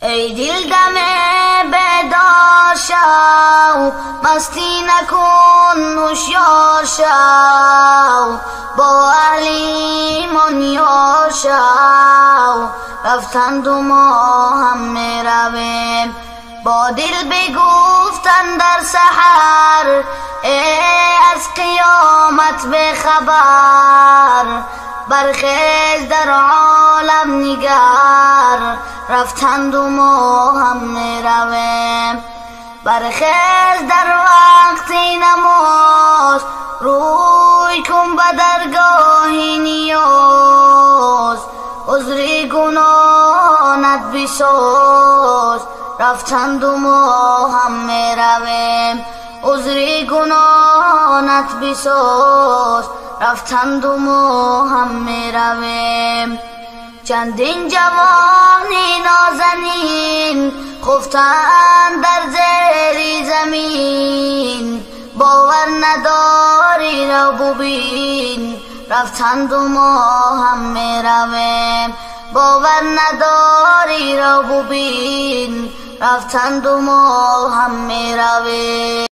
ای دل دم بیدار شو، مستی نکن هوشیار شو، با اهل ایمان یار شو، رفتند و ما هم میرویم. با دل بگفتن در سحر، از قیامت بخبر، برخیز در عالم نگر، رفتند و ما هم میرویم. برخیز در وقت نماز، روی کن به درگاه نیاز، عذر گناهانت بساز، رفتند و ما هم میرویم. عذر گناهانت بساز، رفتند و ما هم میرویم. چندین جوانی نازنین خفتند در زیر زمین، باور نداری رو ببین، رفتند و ما هم میرویم. باور نداری رو ببین، رفتند و ما هم میرویم.